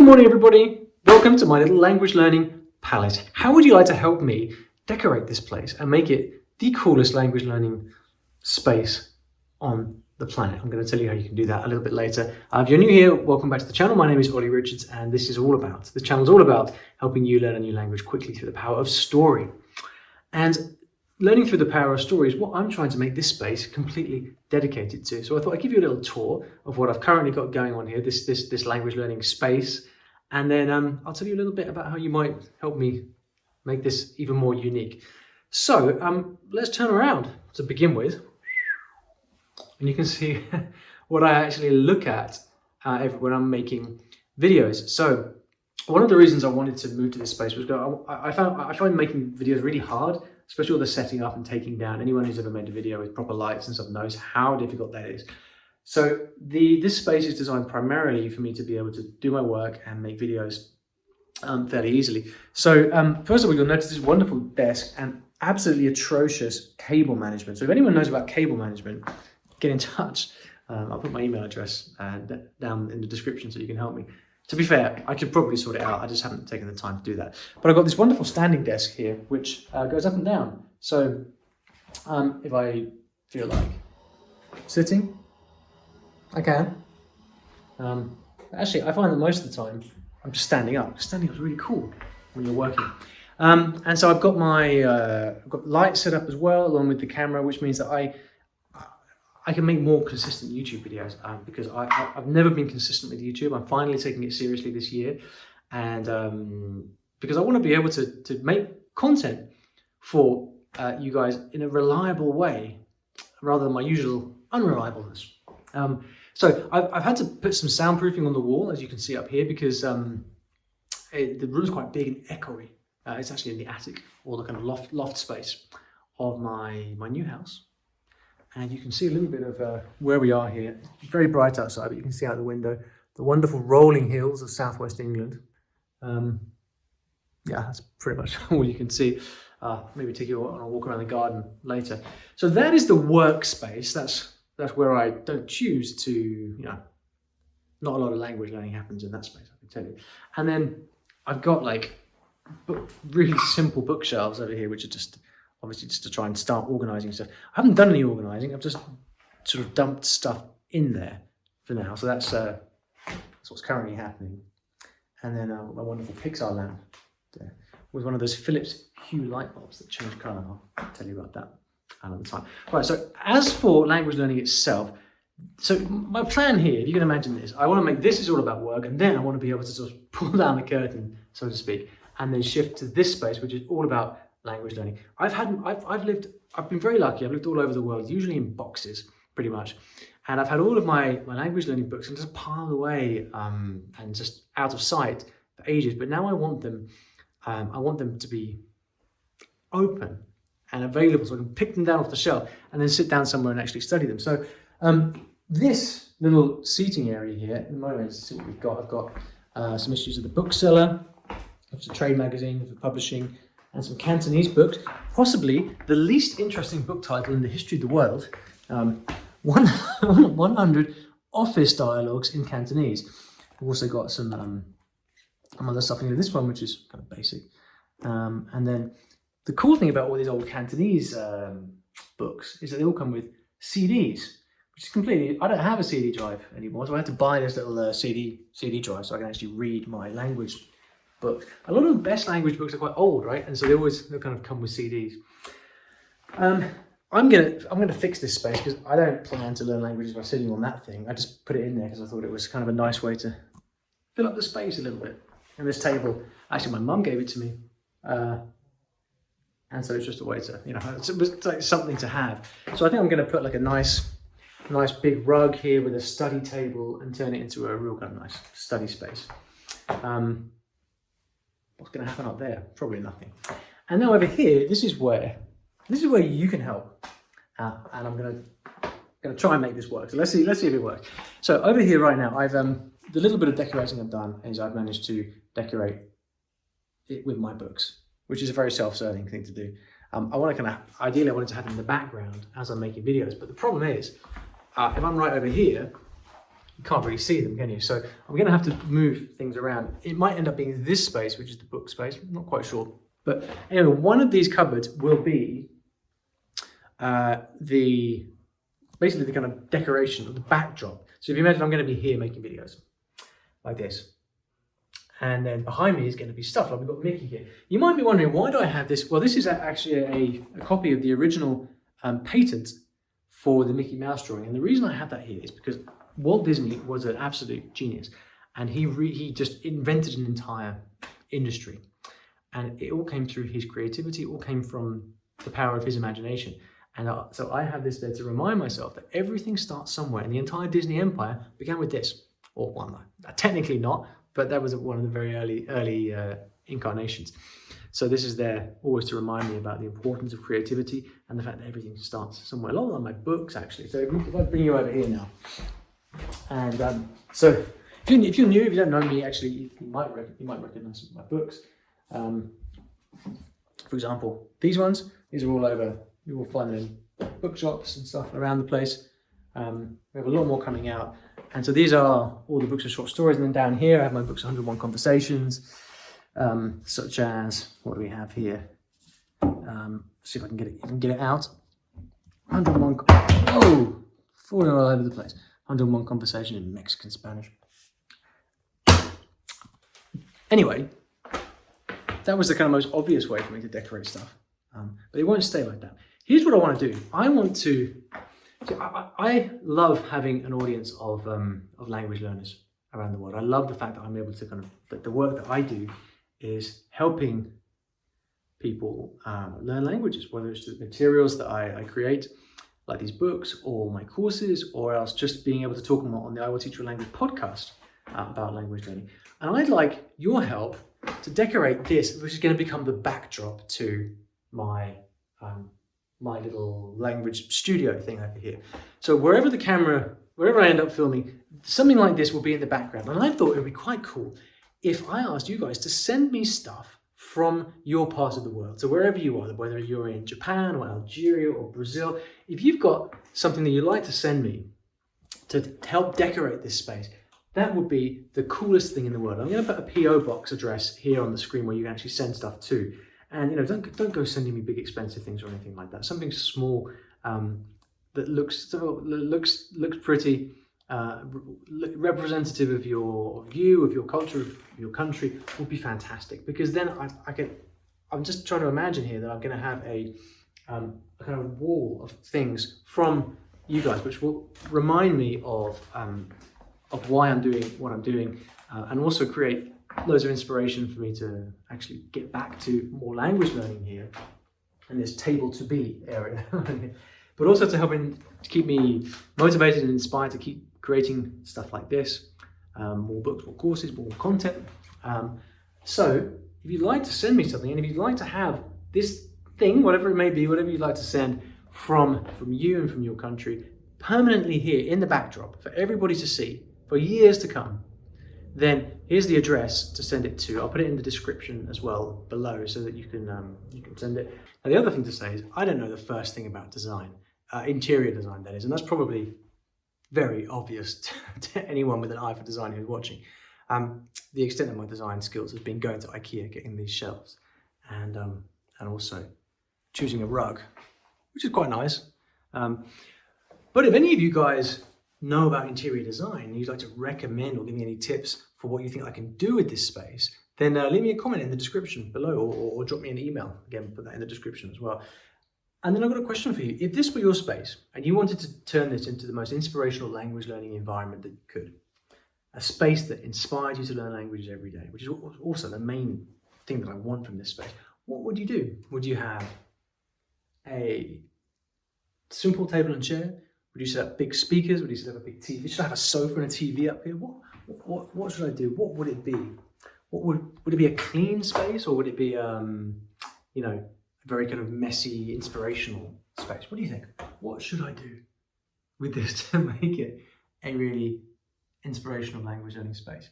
Good morning, everybody. Welcome to my little language learning palette. How would you like to help me decorate this place and make it the coolest language learning space on the planet? I'm going to tell you how you can do that a little bit later. If you're new here, welcome back to the channel. My name is Olly Richards, and this channel is all about helping you learn a new language quickly through the power of story. And learning through the power of story is what I'm trying to make this space completely dedicated to. So I thought I'd give you a little tour of what I've currently got going on here, this language learning space. And then I'll tell you a little bit about how you might help me make this even more unique. So let's turn around to begin with. And you can see what I actually look at when I'm making videos. So one of the reasons I wanted to move to this space was I find making videos really hard, especially all the setting up and taking down. Anyone who's ever made a video with proper lights and stuff knows how difficult that is. So this space is designed primarily for me to be able to do my work and make videos fairly easily. So first of all, you'll notice this wonderful desk and absolutely atrocious cable management. So if anyone knows about cable management, get in touch. I'll put my email address down in the description so you can help me. To be fair, I could probably sort it out. I just haven't taken the time to do that. But I've got this wonderful standing desk here, which goes up and down. So if I feel like sitting, I can. Actually, I find that most of the time, I'm just standing up. Standing up is really cool when you're working. And so I've got my lights set up as well, along with the camera, which means that I can make more consistent YouTube videos because I've never been consistent with YouTube. I'm finally taking it seriously this year. And because I want to be able to make content for you guys in a reliable way, rather than my usual unreliableness. So I've had to put some soundproofing on the wall, as you can see up here, because the room's quite big and echoey. It's actually in the attic, or the kind of loft space of my new house. And you can see a little bit of where we are here. It's very bright outside, but you can see out the window the wonderful rolling hills of southwest England. Yeah, that's pretty much all you can see. Maybe take you on a walk around the garden later. So that is the workspace. That's where I don't choose to, not a lot of language learning happens in that space, I can tell you. And then I've got like really simple bookshelves over here, which are just obviously just to try and start organizing stuff. I haven't done any organizing. I've just sort of dumped stuff in there for now. So that's what's currently happening. And then my wonderful Pixar lamp there with one of those Philips Hue light bulbs that change color. I'll tell you about that another time. Right, so as for language learning itself, so my plan here, if you can imagine this, I want to make this is all about work, and then I want to be able to sort of pull down the curtain, so to speak, and then shift to this space, which is all about language learning. I've been very lucky. I've lived all over the world, usually in boxes, pretty much. And I've had all of my language learning books and just piled away and just out of sight for ages. But now I want them to be open and available, so I can pick them down off the shelf and then sit down somewhere and actually study them. So this little seating area here, at the moment, let's see what we've got. I've got some issues of the bookseller, which is a trade magazine for publishing, and some Cantonese books, possibly the least interesting book title in the history of the world, 100 office dialogues in Cantonese. I've also got some other stuff in here. This one, which is kind of basic. And then the cool thing about all these old Cantonese books is that they all come with CDs, which is completely, I don't have a CD drive anymore, so I had to buy this little CD drive so I can actually read my language books. A lot of the best language books are quite old, right? And so they'll kind of come with CDs. I'm gonna fix this space because I don't plan to learn languages by sitting on that thing. I just put it in there because I thought it was kind of a nice way to fill up the space a little bit. And this table, actually my mum gave it to me. And so it's just a way to, it was like something to have. So I think I'm gonna put like a nice big rug here with a study table and turn it into a real kind of nice study space. What's going to happen up there? Probably nothing. And now over here, this is where you can help. And I'm going to try and make this work. So let's see if it works. So over here right now, I've the little bit of decorating I've done is I've managed to decorate it with my books, which is a very self-serving thing to do. Ideally I wanted to have them in the background as I'm making videos, but the problem is, if I'm right over here, you can't really see them, can you? So I'm going to have to move things around. It might end up being this space, which is the book space. I'm not quite sure. But anyway, one of these cupboards will be basically the kind of decoration or the backdrop. So if you imagine I'm going to be here making videos like this. And then behind me is going to be stuff like we've got Mickey here. You might be wondering, why do I have this? Well, this is actually a copy of the original patent for the Mickey Mouse drawing. And the reason I have that here is because Walt Disney was an absolute genius. And he just invented an entire industry. And it all came through his creativity. It all came from the power of his imagination. And so I have this there to remind myself that everything starts somewhere. And the entire Disney empire began with this. Or one, technically not, but that was one of the very early incarnations. So this is there always to remind me about the importance of creativity and the fact that everything starts somewhere. A lot of my books, actually. So if I bring you over here now. And so if you're new, if you don't know me, actually, you might recognize some of my books. For example, these are all over. You will find them in bookshops and stuff around the place. We have a lot more coming out. And so these are all the books of short stories. And then down here, I have my books 101 Conversations, such as, what do we have here? See if I can get it out. 101, falling all over the place. 101 Conversation in Mexican Spanish. Anyway, that was the kind of most obvious way for me to decorate stuff. But it won't stay like that. Here's what I want to do. I love having an audience of language learners around the world. I love the fact that I'm able to that the work that I do is helping people learn languages, whether it's the materials that I create, like these books or my courses, or else just being able to talk more on the I Will Teach You a Language podcast about language learning. And I'd like your help to decorate this, which is going to become the backdrop to my little language studio thing over here. So wherever I end up filming, something like this will be in the background. And I thought it would be quite cool if I asked you guys to send me stuff from your part of the world. So wherever you are, whether you're in Japan or Algeria or Brazil, if you've got something that you'd like to send me to help decorate this space, that would be the coolest thing in the world. I'm going to put a PO box address here on the screen where you can actually send stuff to. And don't go sending me big expensive things or anything like that. Something small that looks pretty, representative of your view, of your culture, of your country, would be fantastic. Because then I'm just trying to imagine here that I'm going to have a kind of wall of things from you guys, which will remind me of why I'm doing what I'm doing, and also create loads of inspiration for me to actually get back to more language learning here in this table to be area, but also to keep me motivated and inspired to keep creating stuff like this, more books, more courses, more content. So if you'd like to send me something, and if you'd like to have this thing, whatever it may be, whatever you'd like to send from you and from your country, permanently here in the backdrop for everybody to see for years to come, then here's the address to send it to. I'll put it in the description as well below so that you can send it. Now the other thing to say is I don't know the first thing about design, interior design that is, and that's probably very obvious to anyone with an eye for design who's watching. The extent of my design skills has been going to IKEA, getting these shelves, and also choosing a rug, which is quite nice. But if any of you guys know about interior design and you'd like to recommend or give me any tips for what you think I can do with this space, then leave me a comment in the description below, or drop me an email. Again, put that in the description as well. And then I've got a question for you. If this were your space and you wanted to turn this into the most inspirational language learning environment that you could, a space that inspired you to learn languages every day, which is also the main thing that I want from this space, what would you do? Would you have a simple table and chair? Would you set up big speakers? Would you set up a big TV? Should I have a sofa and a TV up here? What should I do? What would it be? Would it be a clean space, or would it be a very kind of messy, inspirational space? What do you think? What should I do with this to make it a really inspirational language learning space?